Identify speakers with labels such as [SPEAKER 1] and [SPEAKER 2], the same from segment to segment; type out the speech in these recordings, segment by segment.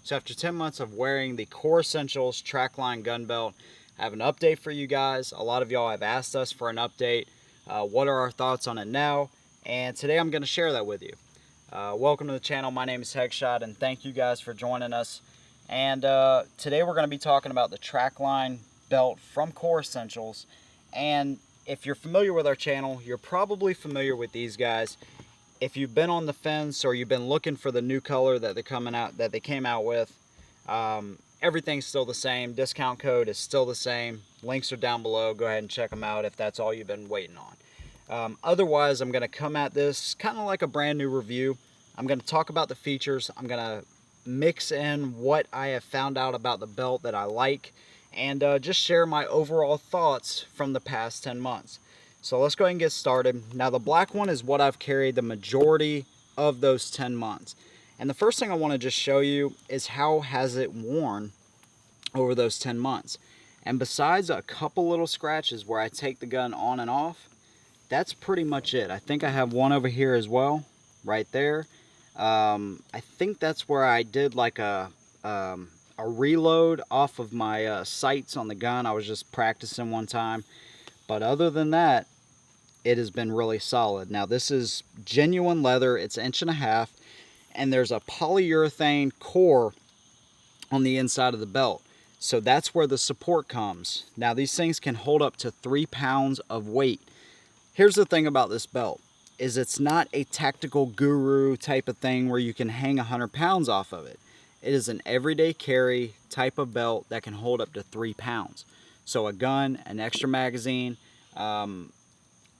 [SPEAKER 1] So after 10 months of wearing the Core Essentials Trackline gun belt, I have an update for you guys. A lot of y'all have asked us for an update. What are our thoughts on it now? And today I'm going to share that with you. Welcome to the channel. My name is Headshot, and thank you guys for joining us. And today we're going to be talking about the Trackline belt from Core Essentials. And if you're familiar with our channel, you're probably familiar with these guys. If you've been on the fence or you've been looking for the new color that they came out with, everything's still the same. Discount code is still the same. Links are down below. Go ahead and check them out if that's all you've been waiting on. Otherwise, I'm going to come at this kind of like a brand new review. I'm going to talk about the features. I'm going to mix in what I have found out about the belt that I like, and just share my overall thoughts from the past 10 months. So let's go ahead and get started. Now the black one is what I've carried the majority of those 10 months. And the first thing I want to just show you is how has it worn over those 10 months. And besides a couple little scratches where I take the gun on and off, that's pretty much it. I think I have one over here as well, right there. I think that's where I did like a reload off of my sights on the gun. I was just practicing one time. But other than that, it has been really solid. Now this is genuine leather. It's 1.5 inches, and there's a polyurethane core on the inside of the belt. So that's where the support comes. Now these things can hold up to 3 pounds of weight. Here's the thing about this belt, is it's not a tactical guru type of thing where you can hang 100 pounds off of it. It is an everyday carry type of belt that can hold up to 3 pounds. So a gun, an extra magazine,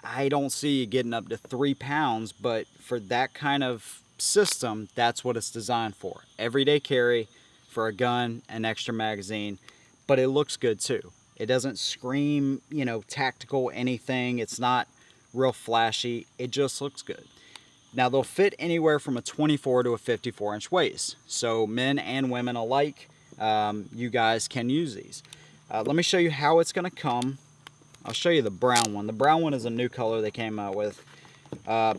[SPEAKER 1] I don't see you getting up to 3 pounds, but for that kind of system, that's what it's designed for. Everyday carry for a gun, an extra magazine, but it looks good too. It doesn't scream, you know, tactical anything. It's not real flashy. It just looks good. Now they'll fit anywhere from a 24 to a 54-inch waist. So men and women alike, you guys can use these. Let me show you how it's going to come. I'll show you the brown one. The brown one is a new color they came out with.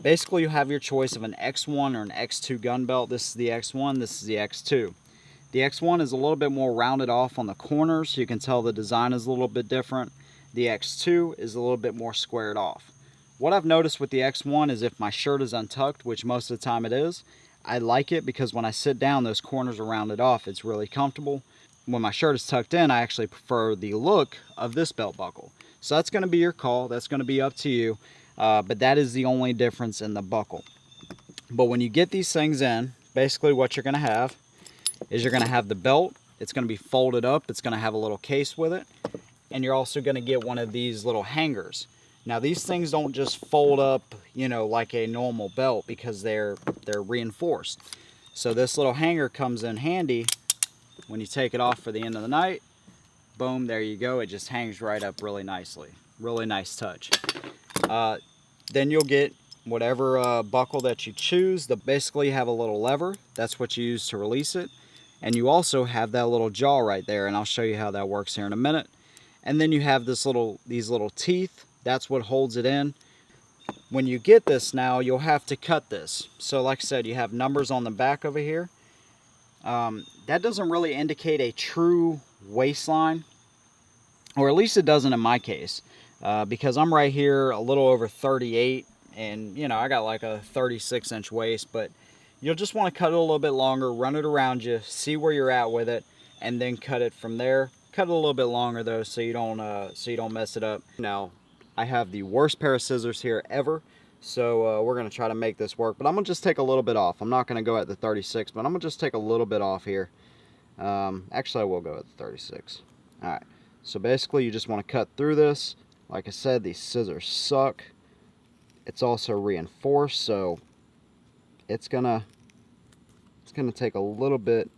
[SPEAKER 1] Basically, you have your choice of an X1 or an X2 gun belt. This is the X1, this is the X2. The X1 is a little bit more rounded off on the corners. You can tell the design is a little bit different. The X2 is a little bit more squared off. What I've noticed with the X1 is if my shirt is untucked, which most of the time it is, I like it because when I sit down, those corners are rounded off. It's really comfortable. When my shirt is tucked in, I actually prefer the look of this belt buckle. So that's going to be your call. That's going to be up to you. But that is the only difference in the buckle. But when you get these things in, basically what you're going to have is you're going to have the belt. It's going to be folded up. It's going to have a little case with it. And you're also going to get one of these little hangers. Now these things don't just fold up, you know, like a normal belt because they're reinforced. So this little hanger comes in handy when you take it off for the end of the night. Boom, there you go. It just hangs right up really nicely. Really nice touch. Then you'll get whatever buckle that you choose. Basically you have a little lever. That's what you use to release it. And you also have that little jaw right there, and I'll show you how that works here in a minute. And then you have these little teeth. That's what holds it in. When you get this now, you'll have to cut this. So like I said, you have numbers on the back over here. That doesn't really indicate a true waistline, or at least it doesn't in my case, because I'm right here a little over 38, and you know I got like a 36-inch waist. But you'll just want to cut it a little bit longer, run it around you, see where you're at with it, and then cut it from there. Cut it a little bit longer though, so you don't mess it up. Now I have the worst pair of scissors here ever, so we're going to try to make this work. But I'm going to just take a little bit off. I'm not going to go at the 36, but I'm going to just take a little bit off here. Actually, I will go at the 36. Alright, so basically you just want to cut through this. Like I said, these scissors suck. It's also reinforced, so it's gonna take a little bit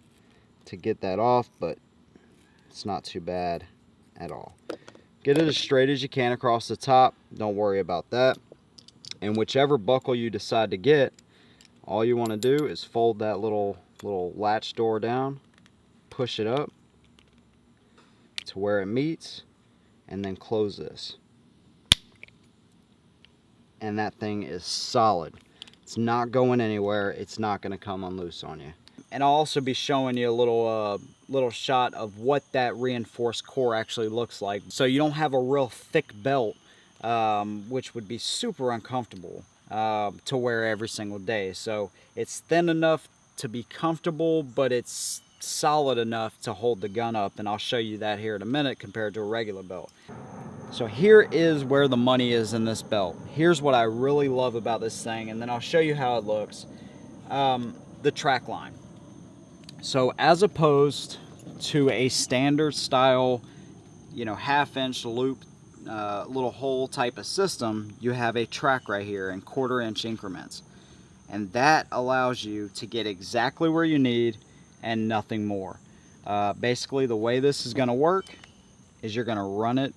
[SPEAKER 1] to get that off, but it's not too bad at all. Get it as straight as you can across the top. Don't worry about that. And whichever buckle you decide to get, all you want to do is fold that little latch door down, push it up to where it meets, and then close this. And that thing is solid. It's not going anywhere. It's not going to come unloose on you. And I'll also be showing you a little shot of what that reinforced core actually looks like. So you don't have a real thick belt, which would be super uncomfortable to wear every single day. So it's thin enough to be comfortable, but it's solid enough to hold the gun up, and I'll show you that here in a minute compared to a regular belt. So here is where the money is in this belt. Here's what I really love about this thing, and then I'll show you how it looks. The track line. So as opposed to a standard style, you know, 1/2 inch loop, little hole type of system, you have a track right here in 1/4 inch increments. And that allows you to get exactly where you need and nothing more. Basically, the way this is going to work is you're going to run it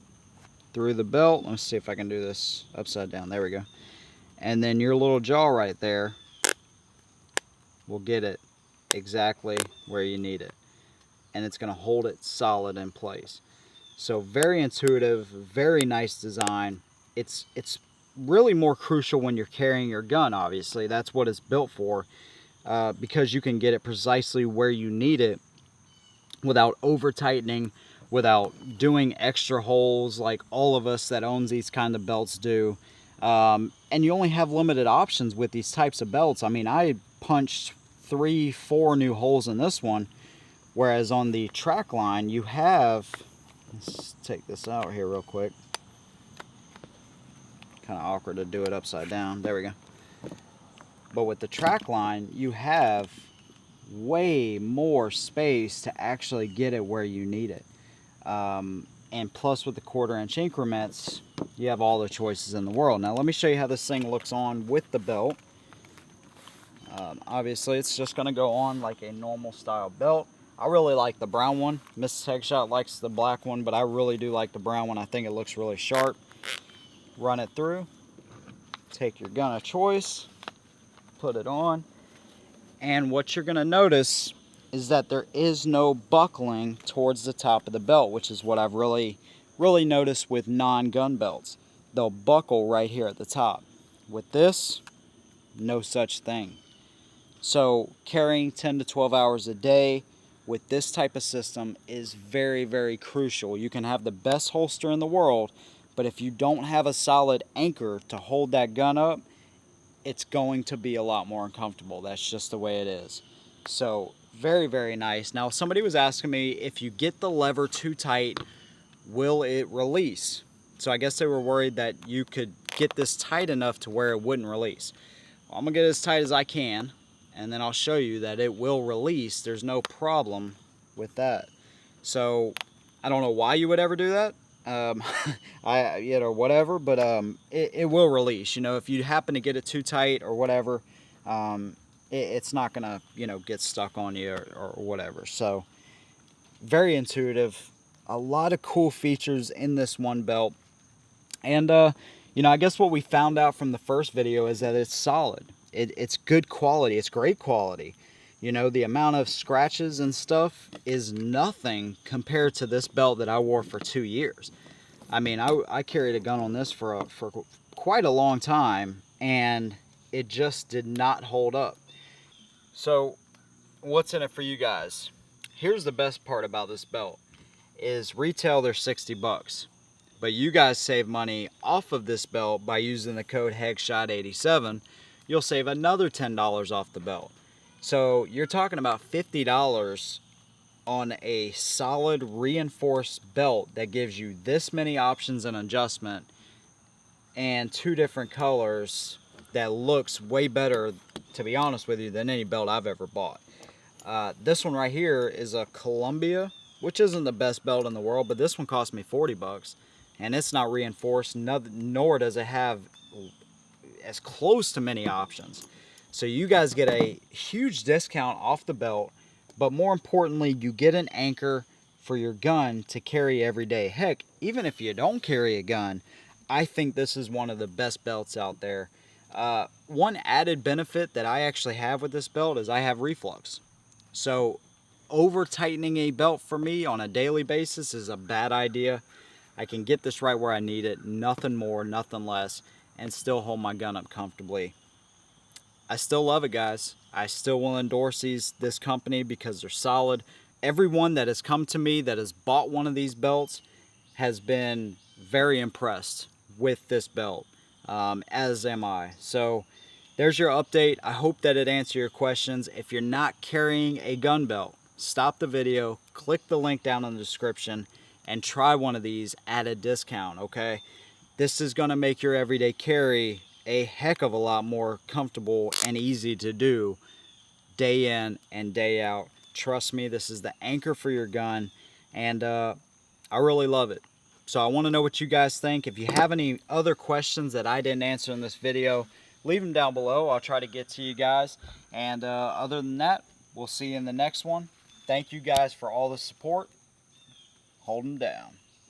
[SPEAKER 1] through the belt. Let's see if I can do this upside down. There we go. And then your little jaw right there will get it exactly where you need it. And it's going to hold it solid in place. So very intuitive, very nice design. It's really more crucial when you're carrying your gun, obviously. That's what it's built for, because you can get it precisely where you need it without over tightening, without doing extra holes like all of us that owns these kind of belts do. And you only have limited options with these types of belts. I mean, I punched 3-4 new holes in this one, whereas on the track line you have, let's take this out here real quick. Kind of awkward to do it upside down. There we go. But with the track line, you have way more space to actually get it where you need it. And plus with the 1/4 inch increments, you have all the choices in the world. Now let me show you how this thing looks on with the belt. Obviously it's just going to go on like a normal style belt. I really like the brown one. Mrs. Headshot likes the black one, but I really do like the brown one. I think it looks really sharp. Run it through, take your gun of choice, put it on, and what you're going to notice is that there is no buckling towards the top of the belt, which is what I've really noticed with non-gun belts. They'll buckle right here at the top. With this, no such thing. So carrying 10 to 12 hours a day with this type of system is very, very crucial. You can have the best holster in the world, but if you don't have a solid anchor to hold that gun up, it's going to be a lot more uncomfortable. That's just the way it is. So very, very nice. Now somebody was asking me, if you get the lever too tight, will it release? So I guess they were worried that you could get this tight enough to where it wouldn't release. Well, I'm gonna get it as tight as I can, and then I'll show you that it will release. There's no problem with that. So I don't know why you would ever do that. Or whatever, but it will release. You know, if you happen to get it too tight or whatever, it's not gonna, you know, get stuck on you or whatever. So very intuitive, a lot of cool features in this one belt. And you know, I guess what we found out from the first video is that it's solid. It's good quality. It's great quality. You know, the amount of scratches and stuff is nothing compared to this belt that I wore for 2 years. I mean, I carried a gun on this for quite a long time, and it just did not hold up. So what's in it for you guys? Here's the best part about this belt is retail they're 60 bucks. But you guys save money off of this belt by using the code HEGSHOT87. You'll save another $10 off the belt. So you're talking about $50 on a solid reinforced belt that gives you this many options and adjustment and 2 different colors that looks way better, to be honest with you, than any belt I've ever bought. This one right here is a Columbia, which isn't the best belt in the world, but this one cost me 40 bucks, and it's not reinforced, nor does it have as close to many options. So you guys get a huge discount off the belt, but more importantly, you get an anchor for your gun to carry every day. Heck, even if you don't carry a gun, I think this is one of the best belts out there. One added benefit that I actually have with this belt is I have reflux. So over tightening a belt for me on a daily basis is a bad idea. I can get this right where I need it, nothing more, nothing less, and still hold my gun up comfortably. I still love it, guys. I still will endorse this company because they're solid. Everyone that has come to me that has bought one of these belts has been very impressed with this belt, as am I. So there's your update. I hope that it answered your questions. If you're not carrying a gun belt, stop the video, click the link down in the description, and try one of these at a discount, okay? This is going to make your everyday carry a heck of a lot more comfortable and easy to do day in and day out. Trust me, this is the anchor for your gun, and I really love it. So I want to know what you guys think. If you have any other questions that I didn't answer in this video, leave them down below. I'll try to get to you guys. And other than that, we'll see you in the next one. Thank you guys for all the support. Hold them down.